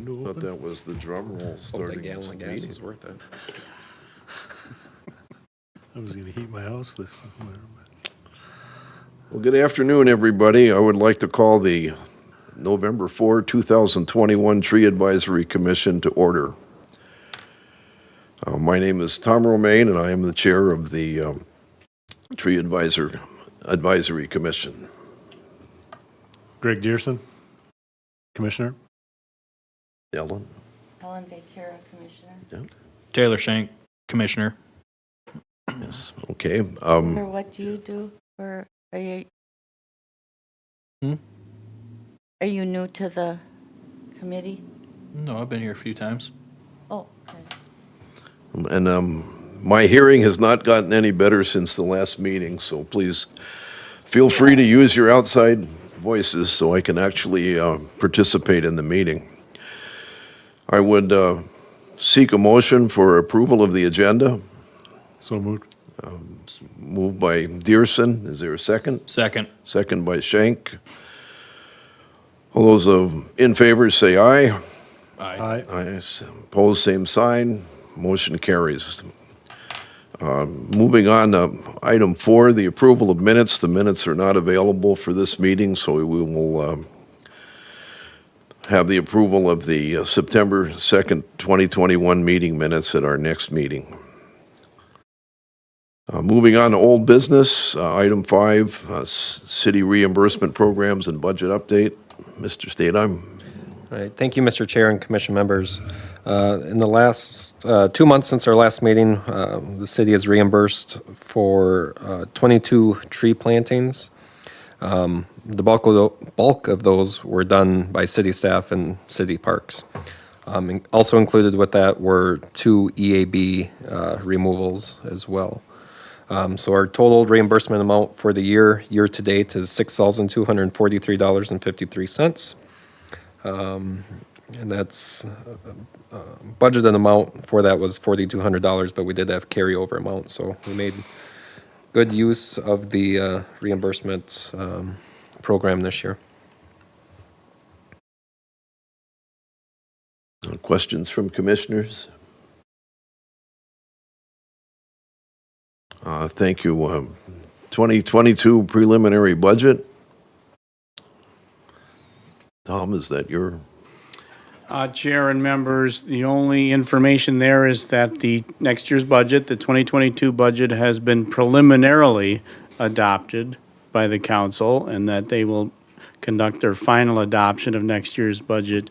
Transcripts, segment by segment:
window Thought open? that was the drum roll Hope that starting gallon this of gas meeting. was worth it. I was gonna heat my house this winter. Well, good afternoon, everybody. I would like to call the November 4, 2021 Tree Advisory Commission to order. My name is Tom Romaine, and I am the chair of the Tree Advisory Commission. Greg Dearson, Commissioner. Ellen? Ellen Vaquera, Commissioner. Yeah. Taylor Shank, Commissioner. Yes. Okay. For what do you do? Are you are you new to the committee? No, I've been here a few times. Oh, okay. And my hearing has not gotten any better since the last meeting, so please feel free to use your outside voices so I can actually participate in the meeting. I would seek a motion for approval of the agenda. So moved. Moved by Dearson. Is there a second? Second. Second by Shank. All those in favor say aye. Aye. Aye. Opposed, same sign. Motion carries. Moving on to item 4, the approval of minutes. The minutes are not available for this meeting, so we will have the approval of the September 2nd, 2021 meeting minutes at our next meeting. Moving on to old business, item 5, city reimbursement programs and budget update. Mr. Stadheim. All right, thank you, Mr. Chair and Commission members. In the last 2 months since our last meeting, the city has reimbursed for 22 tree plantings. The bulk of those were done by city staff and city parks. And also included with that were 2 EAB removals as well. So our total reimbursement amount for the year to date is $6,243.53. And that's budgeted amount for that was $4,200, but we did have carryover amount, so we made good use of the reimbursement program this year. Questions from commissioners? Thank you. 2022 preliminary budget. Tom, is that your? Chair and members, the only information there is that the next year's budget, the 2022 budget, has been preliminarily adopted by the council, and that they will conduct their final adoption of next year's budget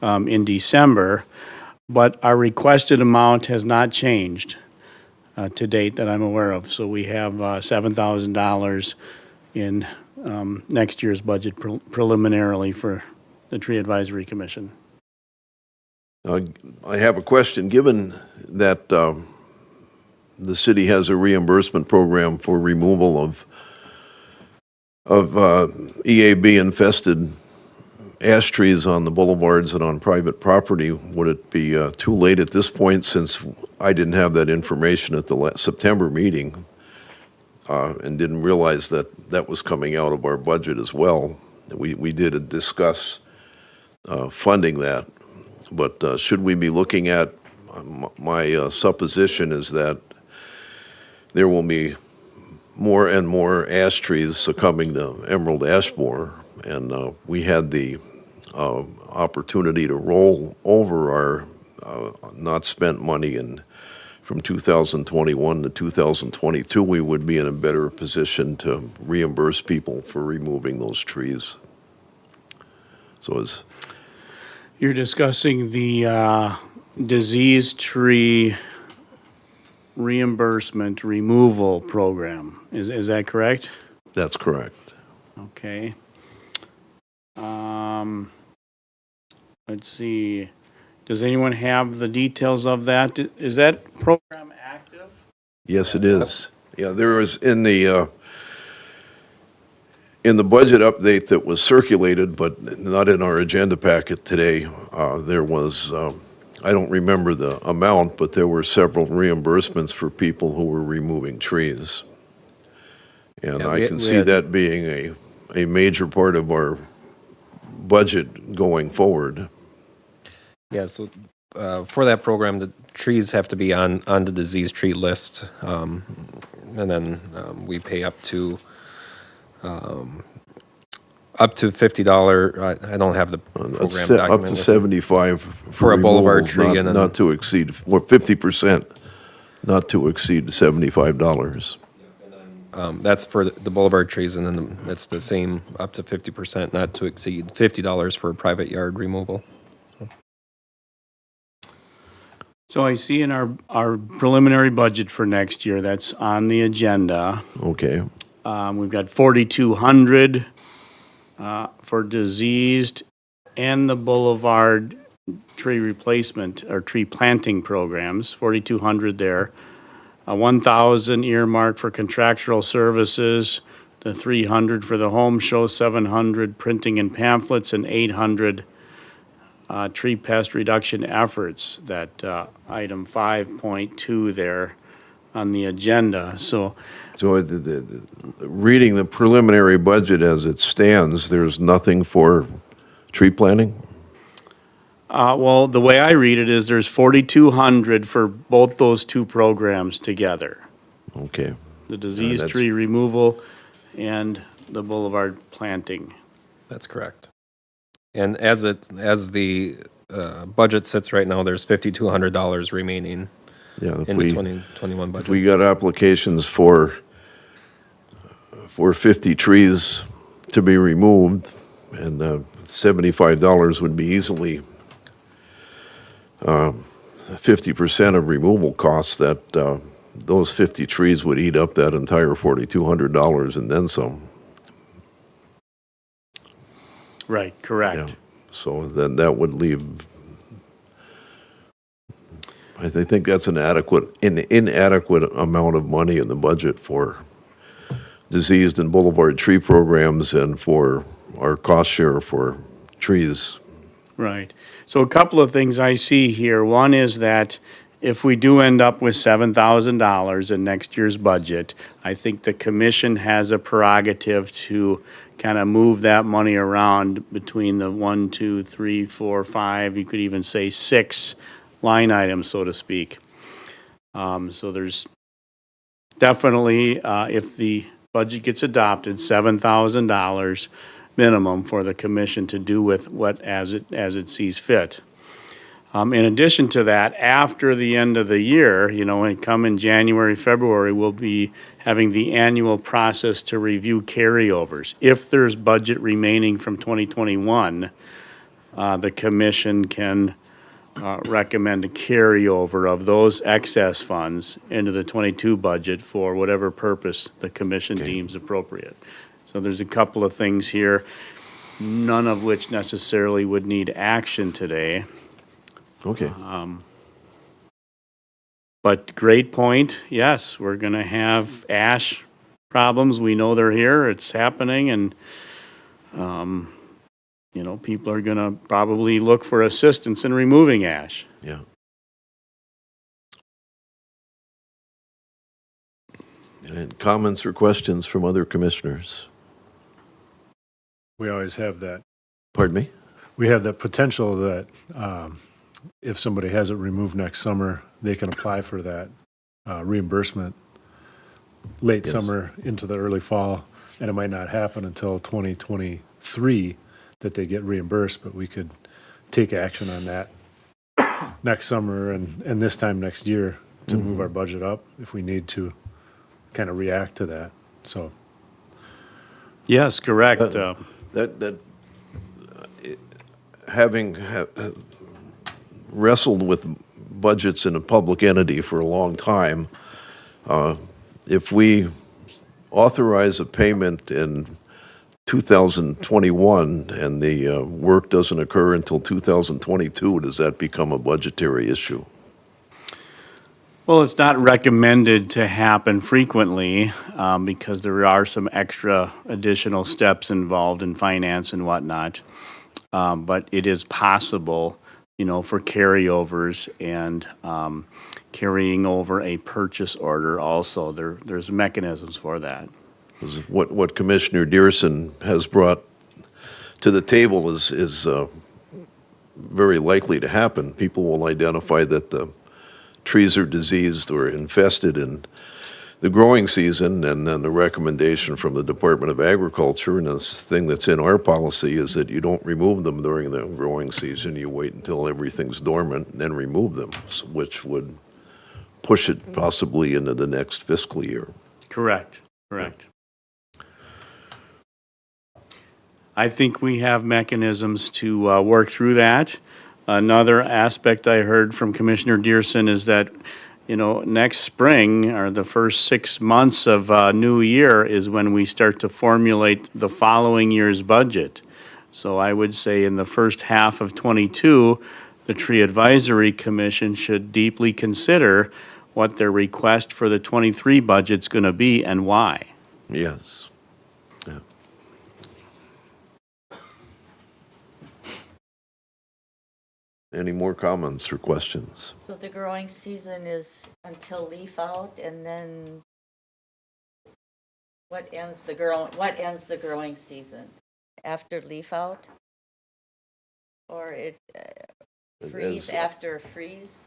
in December. But our requested amount has not changed to date that I'm aware of. So we have $7,000 in next year's budget preliminarily for the Tree Advisory Commission. I have a question. Given that the city has a reimbursement program for removal of EAB infested ash trees on the boulevards and on private property, would it be too late at this point, since I didn't have that information at the September meeting and didn't realize that that was coming out of our budget as well? We did discuss funding that, but should we be looking at, my supposition is that there will be more and more ash trees succumbing to emerald ash borer, and we had the opportunity to roll over our not spent money, and from 2021 to 2022 we would be in a better position to reimburse people for removing those trees. So as You're discussing the disease tree reimbursement removal program. Is that correct? that's correct. Okay. Let's see. Does anyone have the details of that? Is that program active? Yes, it is. Yeah, there is in the budget update that was circulated, but not in our agenda packet today, there was, I don't remember the amount, but there were several reimbursements for people who were removing trees. And Yeah, I we can we see had- that being a major part of our budget going forward. Yeah, so for that program, the trees have to be on the disease tree list. And then we pay up to $50. I don't have the program Up document. to with me. 75 For a boulevard removals, tree and then- not to exceed, or 50%, not to exceed $75. That's for the boulevard trees, and then it's the same, up to 50%, not to exceed $50 for a private yard removal. So I see in our preliminary budget for next year, that's on the agenda. Okay, We've got 4,200 for diseased and the boulevard tree replacement or tree planting programs, 4,200 there. 1,000 earmarked for contractual services, the 300 for the home show, 700 printing and pamphlets, and 800 tree pest reduction efforts, that item 5.2 there on the agenda. So so reading the preliminary budget as it stands, there's nothing for tree planting? well, the way I read it is there's 4,200 for both those two programs together. Okay, The disease that's- tree removal and the boulevard planting. That's correct. And as the budget sits right now, there's $5,200 remaining yeah, if in the we, 2021 budget. we got applications for 50 trees to be removed, and $75 would be easily 50% of removal costs. That those 50 trees would eat up that entire $4,200 and then some. Right, Yeah. correct. So then that would leave, I think that's an inadequate amount of money in the budget for diseased and boulevard tree programs and for our cost share for trees. Right. So a couple of things I see here. One is that if we do end up with $7,000 in next year's budget, I think the commission has a prerogative to kind of move that money around between the 1, 2, 3, 4, 5, you could even say 6 line items, so to speak. So there's definitely, if the budget gets adopted, $7,000 minimum for the commission to do with what, as it sees fit. In addition to that, after the end of the year, when come in January, February, we'll be having the annual process to review carryovers. If there's budget remaining from 2021, the commission can recommend a carryover of those excess funds into the 22 budget for whatever purpose the commission deems appropriate. So there's a couple of things here, none of which necessarily would need action today. Okay. But great point, yes, we're gonna have ash problems, we know they're here, it's happening, and, people are gonna probably look for assistance in removing ash. Yeah. And comments or questions from other commissioners? We always have that. Pardon me? We have that potential that if somebody has it removed next summer, they can apply for that reimbursement late Yes. summer into the early fall, and it might not happen until 2023 that they get reimbursed, but we could take action on that next summer and this time next year to move our budget up if we need to kind of react to that. So Yes, correct. Having wrestled with budgets in a public entity for a long time, if we authorize a payment in 2021 and the work doesn't occur until 2022, does that become a budgetary issue? Well, it's not recommended to happen frequently because there are some extra additional steps involved in finance and whatnot. But it is possible, for carryovers and carrying over a purchase order also. There's mechanisms for that. 'Cause what Commissioner Dearson has brought to the table is very likely to happen. People will identify that the trees are diseased or infested in the growing season, and then the recommendation from the Department of Agriculture, and this thing that's in our policy, is that you don't remove them during the growing season. You wait until everything's dormant and then remove them, which would push it possibly into the next fiscal year. Correct, correct. I think we have mechanisms to work through that. Another aspect I heard from Commissioner Dearson is that, next spring, or the first 6 months of new year, is when we start to formulate the following year's budget. So I would say in the first half of '22, the Tree Advisory Commission should deeply consider what their request for the '23 budget's going to be and why. Yes. Yeah. Any more comments or questions? So the growing season is until leaf out, and then what ends the growing season? After leaf out? Or freeze As- after freeze?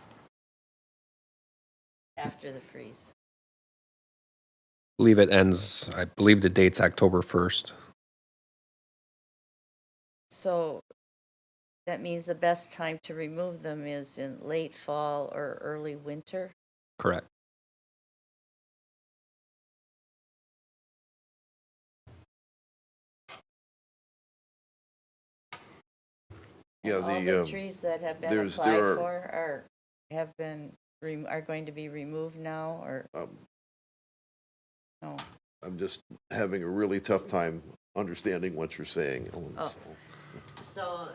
After the freeze. I believe the date's October 1st. So that means the best time to remove them is in late fall or early winter? Correct. Yeah, All the trees that have been there's- applied there are- for are going to be removed now, or no? I'm just having a really tough time understanding what you're saying, Ellen. Oh. so. So,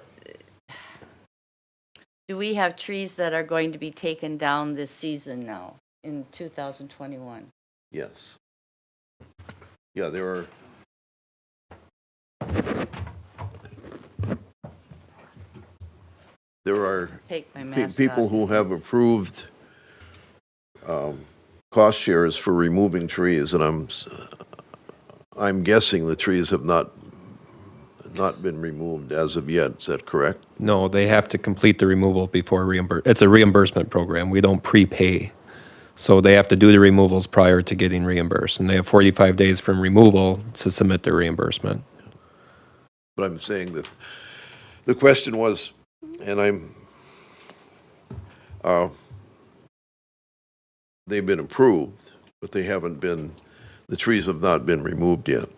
do we have trees that are going to be taken down this season now, in 2021? Yes. Yeah, there are. There are Take my mask people off. who have approved cost shares for removing trees, and I'm guessing the trees have not been removed as of yet. Is that correct? No, they have to complete the removal before it's a reimbursement program. We don't prepay. So they have to do the removals prior to getting reimbursed, and they have 45 days from removal to submit their reimbursement. But I'm saying that the question was, and they've been approved, but they haven't been, the trees have not been removed yet.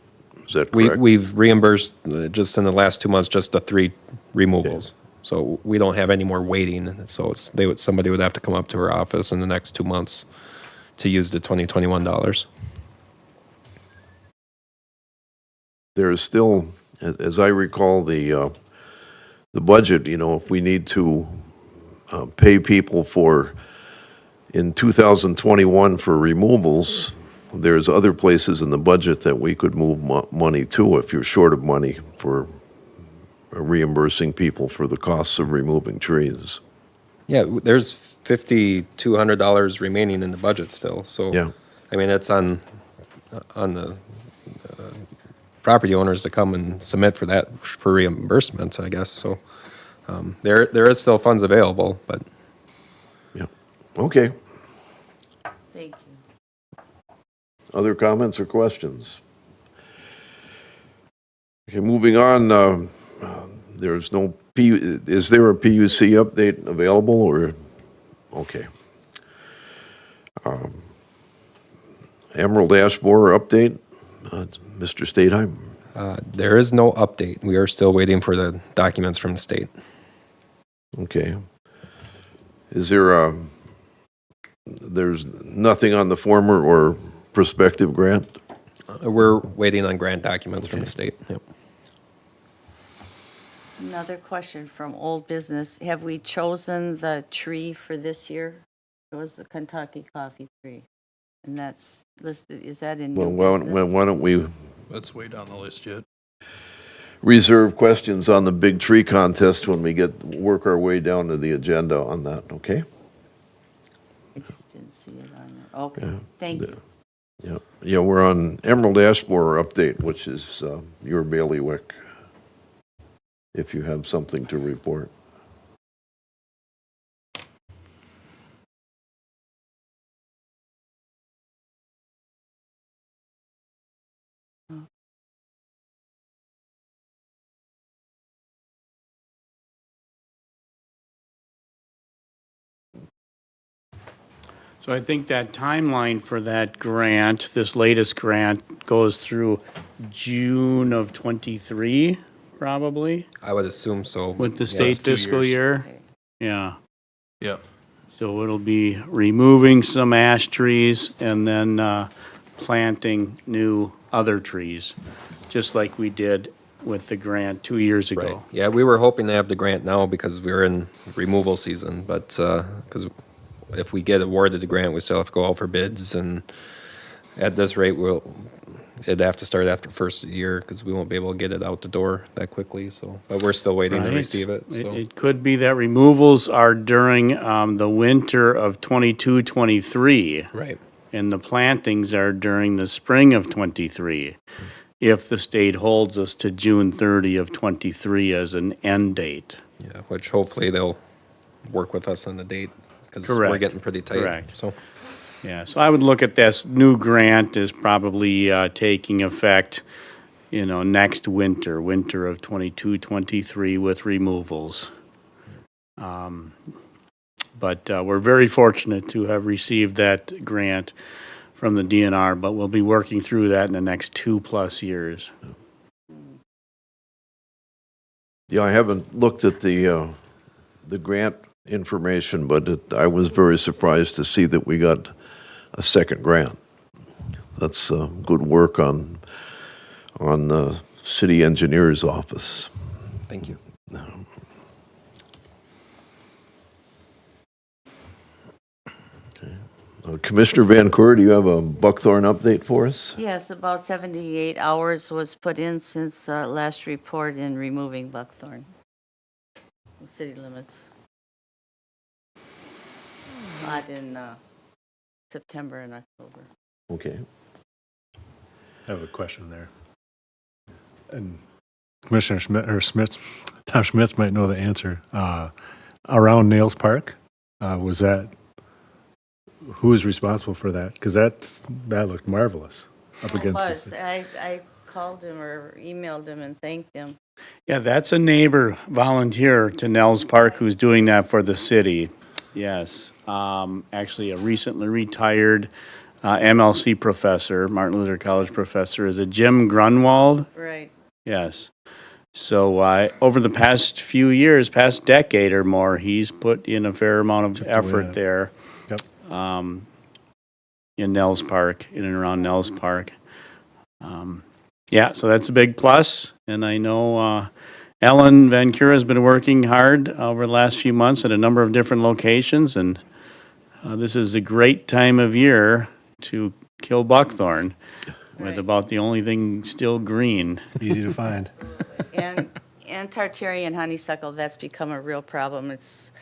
Is that correct? We've reimbursed just in the last 2 months, just the 3 removals. So we don't have any more waiting. So somebody would have to come up to our office in the next 2 months to use the 2021 dollars. There is still, as I recall, the budget, if we need to pay people in 2021 for removals, there's other places in the budget that we could move money to if you're short of money for reimbursing people for the costs of removing trees. Yeah, there's $5,200 remaining in the budget still. So, Yeah. I mean, it's on the property owners to come and submit for reimbursement, I guess. So there is still funds available, but Yeah. Okay. Thank you. Other comments or questions? Okay, moving on. There's no is there a PUC update available, or okay? Emerald Ash Borer update, Mr. Stateheim. there is no update. We are still waiting for the documents from the state. Okay. Is there there's nothing on the former or prospective grant? We're waiting on grant documents from the state. Yep. Another question from old business. Have we chosen the tree for this year? It was the Kentucky coffee tree. And that's listed, is that in new Well, business? why don't we That's way down the list yet. reserve questions on the big tree contest when we work our way down to the agenda on that, okay? I just didn't see it on there. Okay, thank you. Yeah, we're on Emerald Ash Borer update, which is your bailiwick, if you have something to report. So I think that timeline for that grant, this latest grant, goes through June of '23, probably, I would assume so. with the Yeah, state it's 2 fiscal years. year. Okay. Yeah. Yep. So it'll be removing some ash trees and then planting new other trees, just like we did with the grant 2 years Right. ago. Yeah, we were hoping to have the grant now because we're in removal season, but, because if we get awarded the grant, we still have to go out for bids, and at this rate, it'd have to start after first year, because we won't be able to get it out the door that quickly, so, but we're still waiting to Right. receive it, so. It could be that removals are during the winter of '22, '23. Right. And the plantings are during the spring of '23, if the state holds us to June 30 of '23 as an end date. Yeah, which hopefully they'll work with us on the date, because we're Correct. getting pretty tight, Correct. so. Yeah, so I would look at this new grant as probably taking effect, next winter of '22, '23 with removals. But we're very fortunate to have received that grant from the DNR, but we'll be working through that in the next 2+ years. Yeah, I haven't looked at the grant information, but I was very surprised to see that we got a second grant. That's good work on the city engineer's office. Thank you. Commissioner Van Coeur, do you have a Buckthorn update for us? Yes, about 78 hours was put in since last report in removing Buckthorn. City limits. Not in September and October. Okay. I have a question there. And Commissioner Schmidt, or Smith, Tom Schmitz might know the answer. Around Nails Park, was that, who was responsible for that? Because that looked marvelous up It against was. the. I called him or emailed him and thanked him. Yeah, that's a neighbor volunteer to Nels Park who's doing that for the city. Yes. Actually, a recently retired MLC professor, Martin Luther College professor, is a Jim Grunwald. Right. Yes. So over the past few years, past decade or more, he's put in a fair amount of effort there. Yep. In Nels Park, in and around Nels Park. Yeah, so that's a big plus, and I know Ellen Van Cura has been working hard over the last few months at a number of different locations, and this is a great time of year to kill buckthorn, with Right. about the only thing still green. Easy to find. And Tartarian honeysuckle, that's become a real problem. It's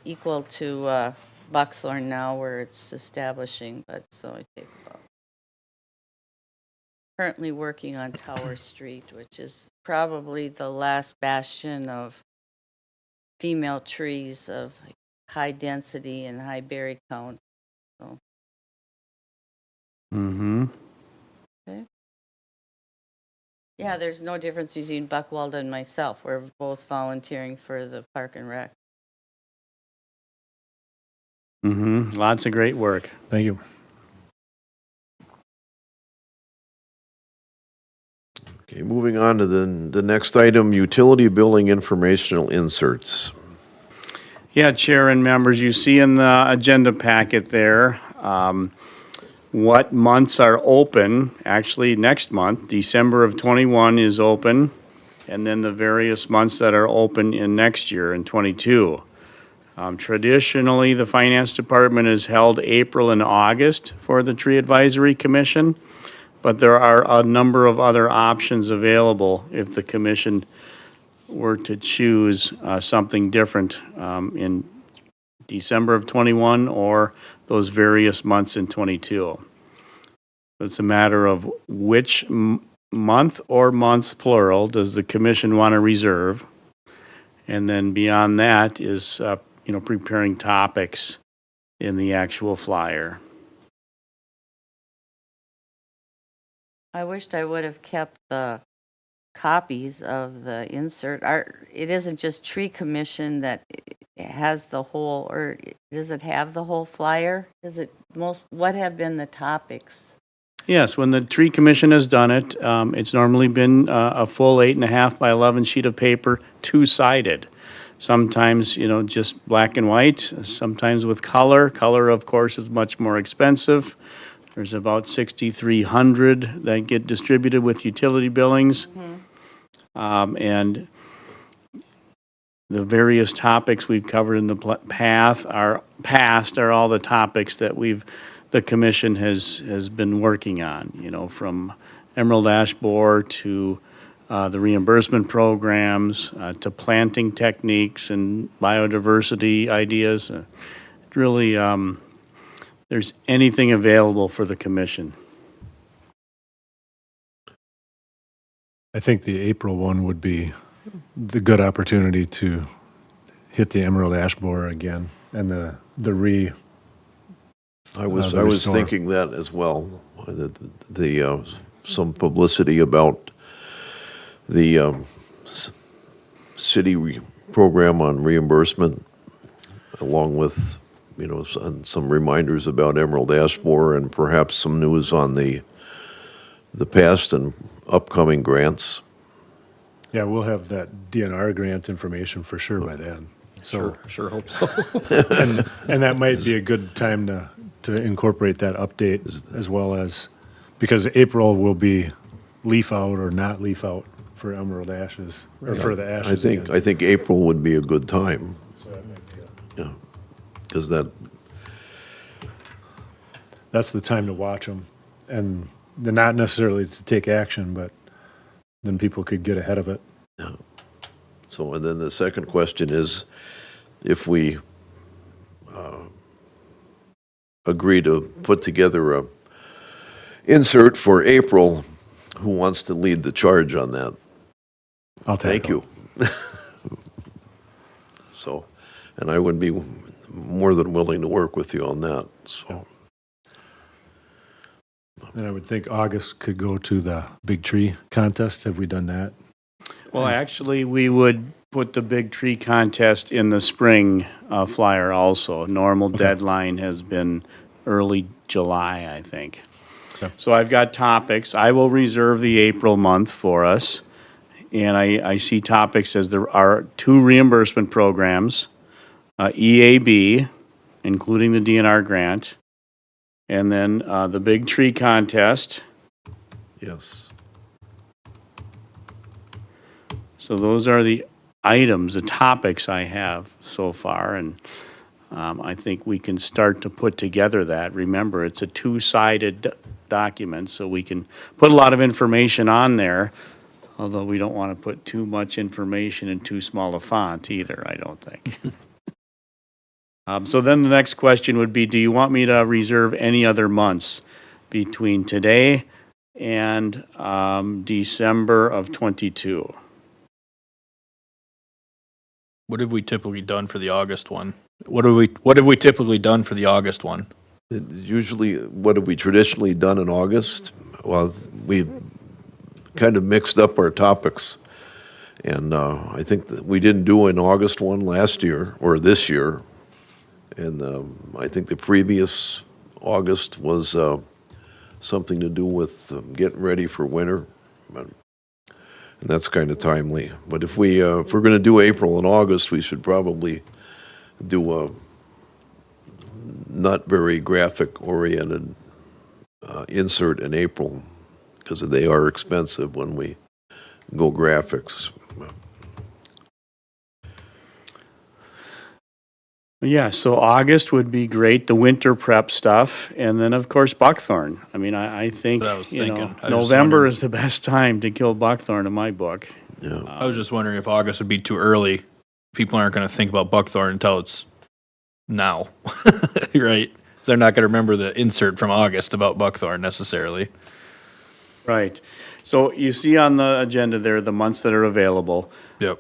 equal to buckthorn now where it's establishing, but so I take about. Currently working on Tower Street, which is probably the last bastion of female trees of high density and high berry count. So, Mm-hmm. yeah, there's no difference between Buckwalda and myself. We're both volunteering for the Park and Rec. Mm-hmm. Lots of great work. Thank you. Okay, moving on to the next item, utility billing informational inserts. Yeah, Chair and members, you see in the agenda packet there what months are open. Actually, next month, December of '21 is open, and then the various months that are open in next year in '22. Traditionally, the Finance Department has held April and August for the Tree Advisory Commission, but there are a number of other options available if the commission were to choose something different in December of '21 or those various months in '22. It's a matter of which month or months plural does the commission want to reserve, and then beyond that is preparing topics in the actual flyer. I wished I would have kept the copies of the insert. It isn't just tree commission that has the whole, or does it have the whole flyer? What have been the topics? Yes, when the tree commission has done it, it's normally been a full 8.5 by 11 sheet of paper, two-sided. Sometimes, just black and white, sometimes with color. Color, of course, is much more expensive. There's about 6,300 that get distributed with utility billings. And the various topics we've covered in the past are all the topics that the commission has been working on, from Emerald Ash Borer to the reimbursement programs, to planting techniques and biodiversity ideas. Really, there's anything available for the commission. I think the April one would be the good opportunity to hit the emerald ash borer again and the I was restore. thinking that as well. Some publicity about the city program on reimbursement, along with some reminders about emerald ash borer, and perhaps some news on the past and upcoming grants. Yeah, we'll have that DNR grant information for sure by then. So, Sure hope so. and that might be a good time to incorporate that update as well as, because April will be leaf out or not leaf out for emerald ashes, or for the ashes. I think April would be a good time. So that might be Yeah, because that's the time to watch them, and not necessarily to take action, but then people could get ahead of it. So, and then the second question is, if we agree to put together a insert for April, who wants to lead the charge on that? I'll take Thank you. So, and I would be more than willing to work with you on that, so. And I would think August could go to the big tree contest. Have we done that? Well, actually, we would put the big tree contest in the spring flyer also. Normal deadline has been early July, I think. Okay. So I've got topics. I will reserve the April month for us. And I see topics as there are 2 reimbursement programs, EAB, including the DNR grant, and then the big tree contest. Yes. So those are the items, the topics I have so far, and I think we can start to put together that. Remember, it's a 2-sided document, so we can put a lot of information on there, although we don't want to put too much information in too small a font either, I don't think. So then the next question would be, do you want me to reserve any other months between today and December of '22? What have we typically done for the August one? What have we typically done for the August one? Usually, what have we traditionally done in August? Well, we kind of mixed up our topics. And I think that we didn't do an August one last year, or this year. And I think the previous August was something to do with getting ready for winter. And that's kind of timely. But if we're going to do April and August, we should probably do a not very graphic-oriented insert in April, because they are expensive when we go graphics. Yeah, so August would be great, the winter prep stuff, and then, of course, buckthorn. I mean, I think, That's what I was thinking. I was just November wondering. is the best time to kill buckthorn in my book. Yeah. I was just wondering if August would be too early. People aren't going to think about buckthorn until it's now, right? They're not going to remember the insert from August about buckthorn necessarily. Right. So you see on the agenda there the months that are available. Yep.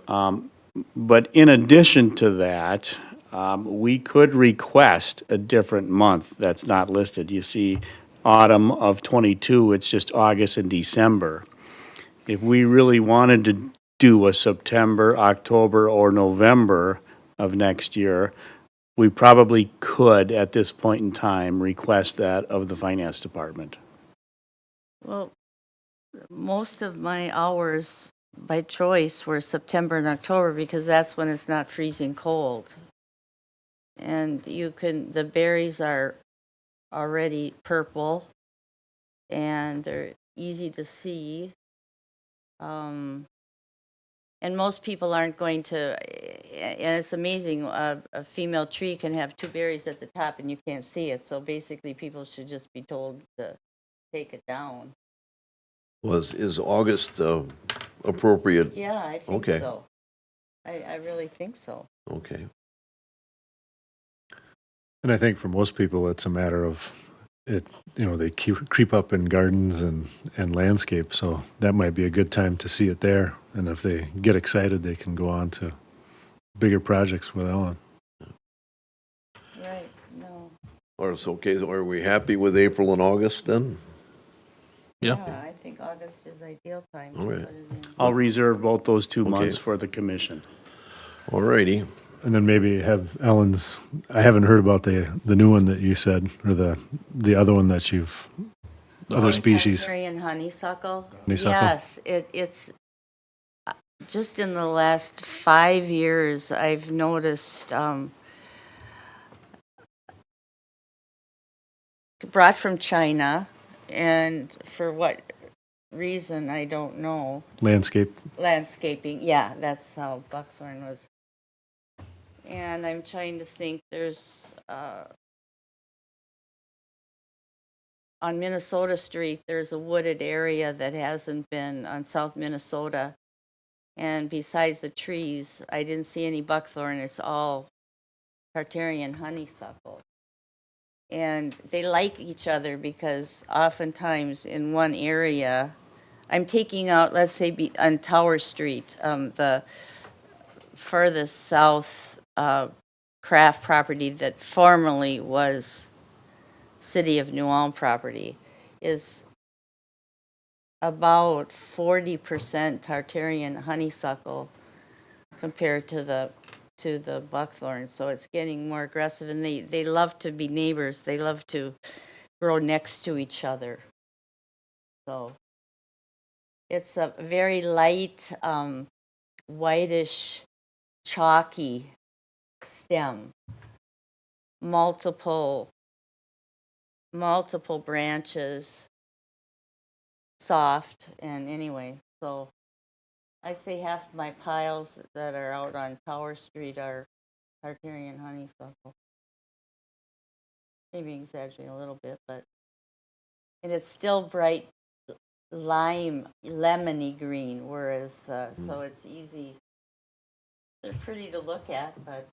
But in addition to that, we could request a different month that's not listed. You see, autumn of '22, it's just August and December. If we really wanted to do a September, October, or November, of next year. We probably could, at this point in time, request that of the finance department. Well, most of my hours by choice were September and October because that's when it's not freezing cold. And the berries are already purple and they're easy to see. And most people aren't going to, and it's amazing, a female tree can have 2 berries at the top and you can't see it. So basically people should just be told to take it down. Is August appropriate? Yeah, I think Okay. so. I really think so. Okay. And I think for most people, it's a matter of it, they creep up in gardens and landscape. So that might be a good time to see it there. And if they get excited, they can go on to bigger projects with Ellen. Right, no. Or it's okay, are we happy with April and August then? Yeah. I think August is ideal time to All put right. it in. I'll reserve both those 2 Okay. months for the commission. All righty. And then maybe have Ellen's, I haven't heard about the new one that you said, or the other one that other species. Tartarian honeysuckle? Honeysuckle. Yes, it's, just in the last 5 years, I've noticed, brought from China, and for what reason, I don't know. Landscaping, yeah, that's how Buckthorn was. And I'm trying to think, there's, on Minnesota Street, there's a wooded area that hasn't been on South Minnesota. And besides the trees, I didn't see any buckthorn. It's all Tartarian honeysuckle. And they like each other because oftentimes in one area, I'm taking out, let's say, on Tower Street, the furthest south craft property that formerly was City of New Ulm property, is about 40% Tartarian honeysuckle compared to the buckthorn. So it's getting more aggressive, and they love to be neighbors. They love to grow next to each other. So it's a very light, whitish, chalky stem. Multiple branches, soft, and anyway, so I'd say half my piles that are out on Tower Street are Tartarian honeysuckle. Maybe exaggerating a little bit, but, and it's still bright lime, lemony green, whereas, so it's easy. They're pretty to look at, but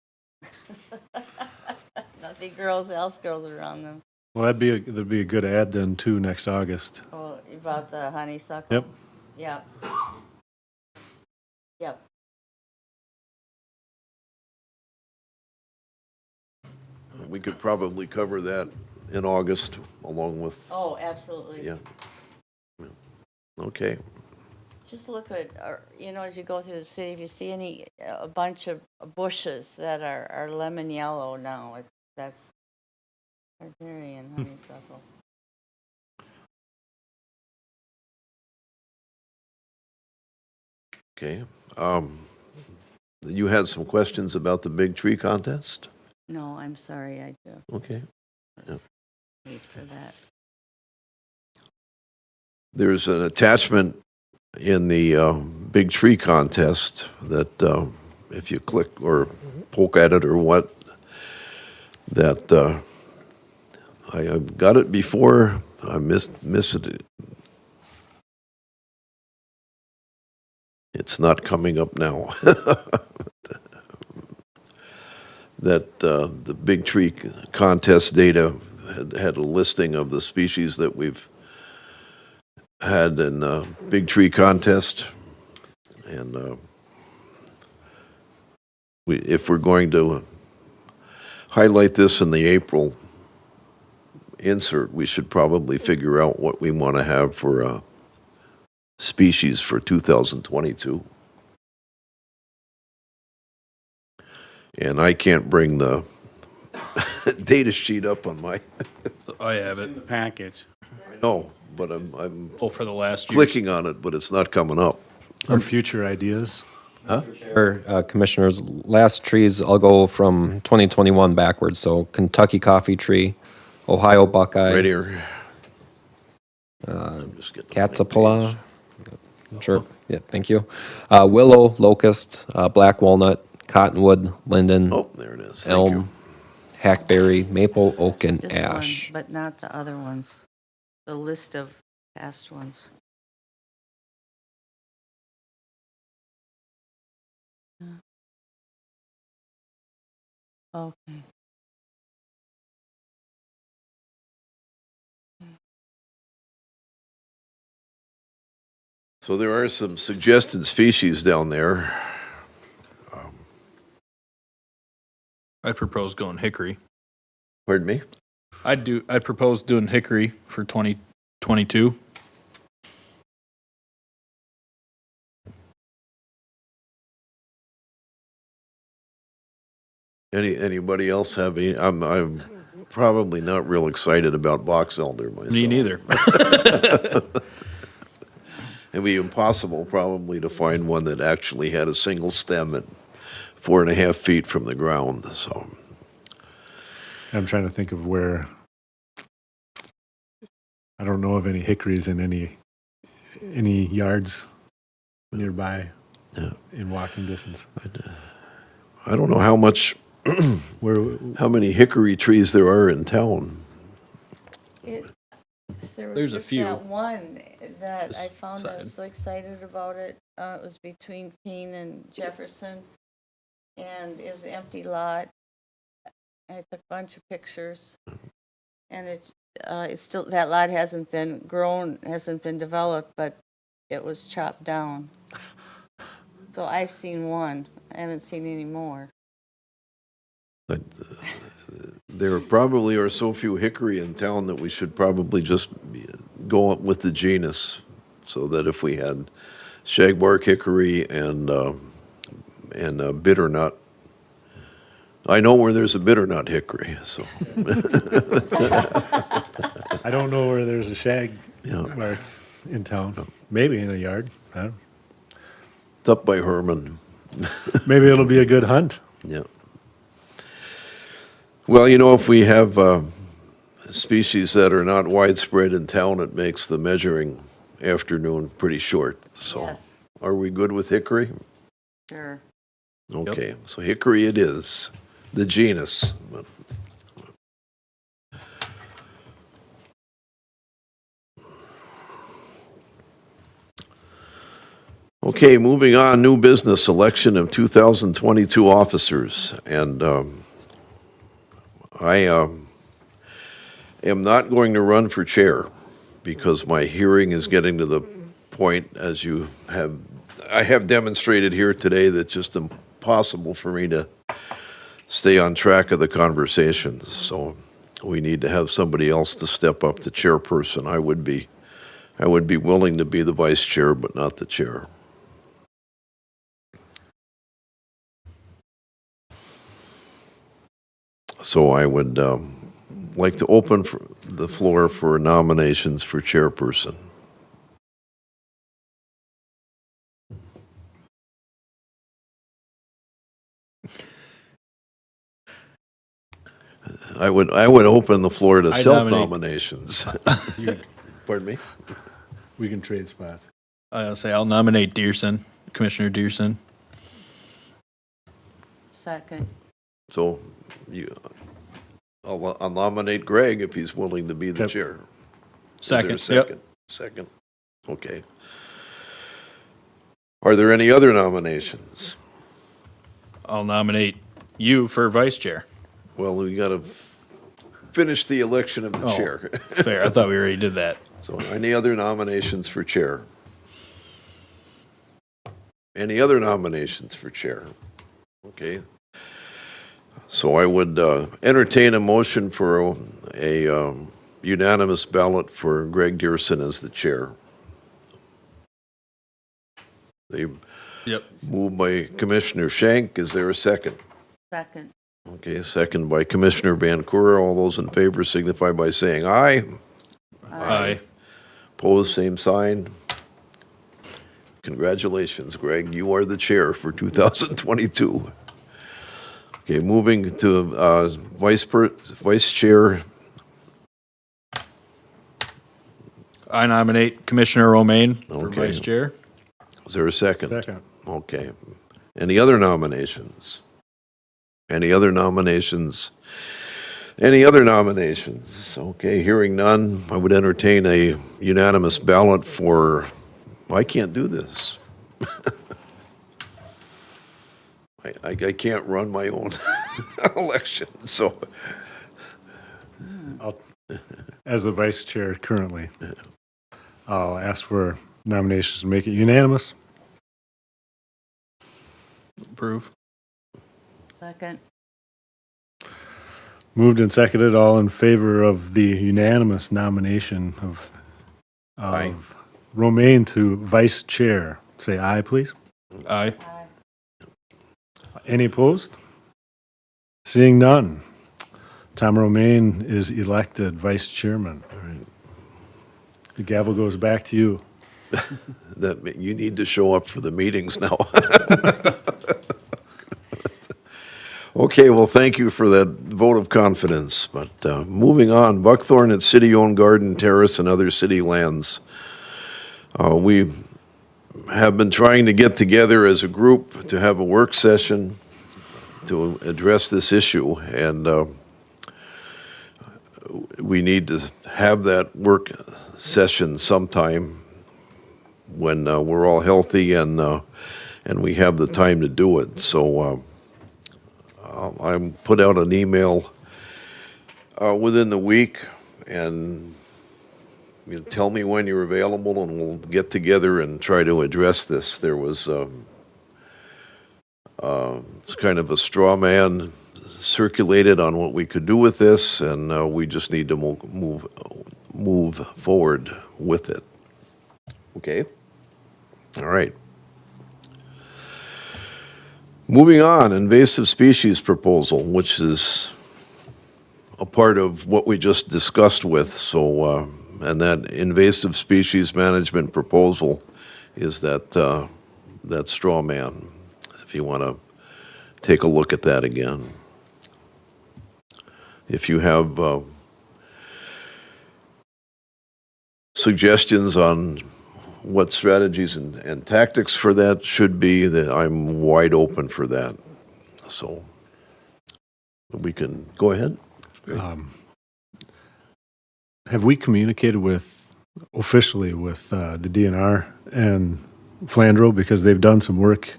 nothing else grows around them. Well, that'd be a good ad then too next August. Oh, about the honeysuckle? Yep. Yep. Yep. We could probably cover that in August along with, Oh, absolutely. yeah. Yeah. Okay. Just look at, as you go through the city, if you see a bunch of bushes that are lemon yellow now, that's Tartarian honeysuckle. Okay. You had some questions about the big tree contest? No, I'm sorry, I do. Okay. Yeah. Wait for that. There's an attachment in the big tree contest that if you click or poke at it or what, that I got it before, I missed it. It's not coming up now. That the big tree contest data had a listing of the species that we've had in the big tree contest, and if we're going to highlight this in the April insert, we should probably figure out what we want to have for species for 2022. And I can't bring the data sheet up on my, I have it. Packet. no, but I'm Oh, for the last year. clicking on it, but it's not coming up. Or future ideas. Commissioners, last trees, I'll go from 2021 backwards. So Kentucky coffee tree, Ohio buckeye. Right here. I'm just getting the right Catsapala. Sure, yeah, thank you. Willow, locust, black walnut, cottonwood, linden, page. Oh, there it is. Thank you. elm, hackberry, maple, oak, and This ash. one, but not the other ones. The list of past ones. Yeah. Okay. So there are some suggested species down there. I'd propose going hickory. Pardon me? I'd propose doing hickory for 2022. Anybody else have any? I'm probably not real excited about box elder myself. Me neither. It'd be impossible probably to find one that actually had a single stem at 4.5 feet from the ground, so. I'm trying to think of where, I don't know of any hickories in any yards nearby Yeah. in walking distance. I don't know how Where, how many hickory trees there are in town. There was There's a just few. that one that This I found, I side. was so excited about it. It was between Payne and Jefferson, and it was an empty lot. I took a bunch of pictures, and it's still, that lot hasn't been grown, hasn't been developed, but it was chopped down. So I've seen one. I haven't seen any more. But there probably are so few hickory in town that we should probably just go up with the genus, so that if we had shagbark hickory and bitternut, I know where there's a bitternut hickory, so. I don't know where there's a shag Yeah. mark in town. Maybe in a yard. I don't, It's up by Herman. maybe it'll be a good hunt. Yeah. Well, you know, if we have species that are not widespread in town, it makes the measuring afternoon pretty short. So Yes, are we good with hickory? sure. Okay, so hickory it is, the genus. Okay, moving on, new business, election of 2022 officers. And I am not going to run for chair because my hearing is getting to the point, as I have demonstrated here today, that just impossible for me to stay on track of the conversations. So we need to have somebody else to step up to chairperson. I would be willing to be the vice chair, but not the chair. So I would like to open the floor for nominations for chairperson. I would open the floor to I self-nominations. You, Pardon me? we can trade spots. I'll say I'll nominate Dearson, Commissioner Dearson. Second. So I'll nominate Greg if he's willing to be the Yep. chair. Is there a Second. Yep. second? Second. Okay. Are there any other nominations? I'll nominate you for vice chair. Well, we got to finish the election of the Oh. chair. Fair. I thought we already did that. So any other nominations for chair? Any other nominations for chair? Okay. So I would entertain a motion for a unanimous ballot for Greg Dearson as the chair. They Yep. moved by Commissioner Schenk. Is there a second? Second. Okay, second by Commissioner Vancouver. All those in favor signify by saying aye. Aye. Opposed, same sign. Congratulations, Greg. You are the chair for 2022. Okay, moving to vice chair. I nominate Commissioner Romaine for Okay. vice chair. Is there a second? Second. Okay. Any other nominations? Any other nominations? Any other nominations? Okay, hearing none, I would entertain a unanimous ballot for, I can't do this. I can't run my own election, so, As the vice chair currently, I'll ask for nominations to make it unanimous. Approve. Second. Moved and seconded, all in favor of the unanimous nomination of Aye. Romaine to vice chair. Say aye, please. Aye. Any opposed? Seeing none. Tom Romaine is elected vice chairman. The gavel goes back to you. that, you need to show up for the meetings now. Okay, well, thank you for that vote of confidence. But moving on, Buckthorn at city-owned garden terrace and other city lands. We have been trying to get together as a group to have a work session to address this issue, and we need to have that work session sometime when we're all healthy and we have the time to do it. So I put out an email within the week, and you tell me when you're available, and we'll get together and try to address this. There was kind of a straw man circulated on what we could do with this, and we just need to move forward with it. Okay? All right. Moving on, invasive species proposal, which is a part of what we just discussed with. So, and that invasive species management proposal is that straw man. If you want to take a look at that again. If you have suggestions on what strategies and tactics for that should be, that I'm wide open for that. So we can go ahead. Have we communicated officially with the DNR and Flandreau, because they've done some work,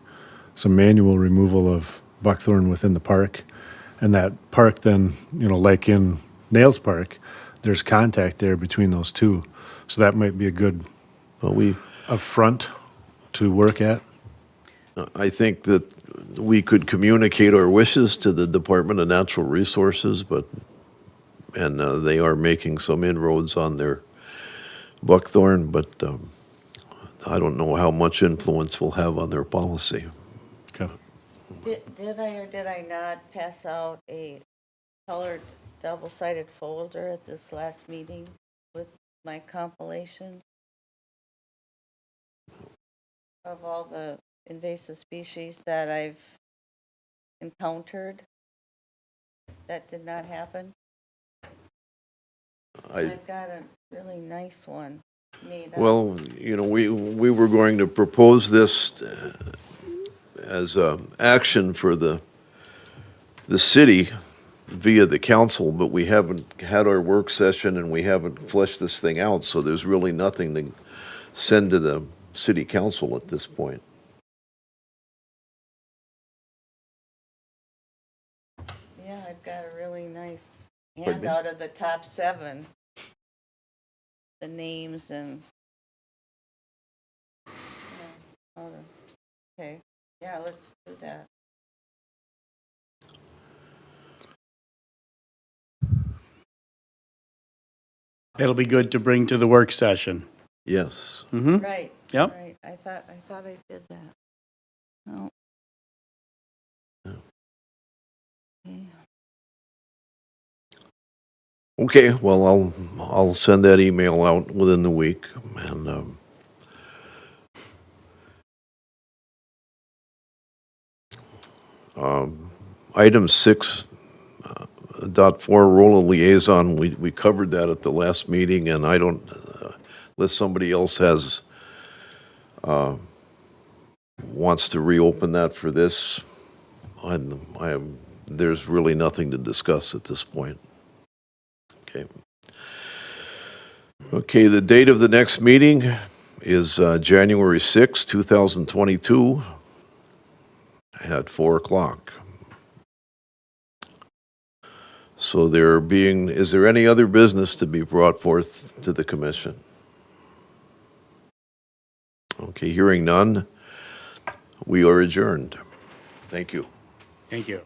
some manual removal of buckthorn within the park, and that park then, like in Nails Park, there's contact there between those two, so that might be a good front to work at. I think that we could communicate our wishes to the Department of Natural Resources, and they are making some inroads on their buckthorn, but I don't know how much influence we'll have on their policy. Okay. Did I or did I not pass out a colored double-sided folder at this last meeting with my compilation of all the invasive species that I've encountered? That did not happen. I've got a really nice one made up. Well, we were going to propose this as action for the city via the council, but we haven't had our work session and we haven't fleshed this thing out, so there's really nothing to send to the city council at this point. Yeah, I've got a really nice handout of the top 7. The names and, okay, yeah, let's do that. It'll be good to bring to the work session. Yes. Mm-hmm. Right. Yep. Right, I thought I did that. No. Okay, well, I'll send that email out within the week, and, item 6.4, role of liaison, we covered that at the last meeting, and I don't, unless somebody else has, wants to reopen that for this, there's really nothing to discuss at this point. Okay. Okay, the date of the next meeting is January 6, 2022 at 4 o'clock. So is there any other business to be brought forth to the commission? Okay, hearing none, we are adjourned. Thank you. Thank you.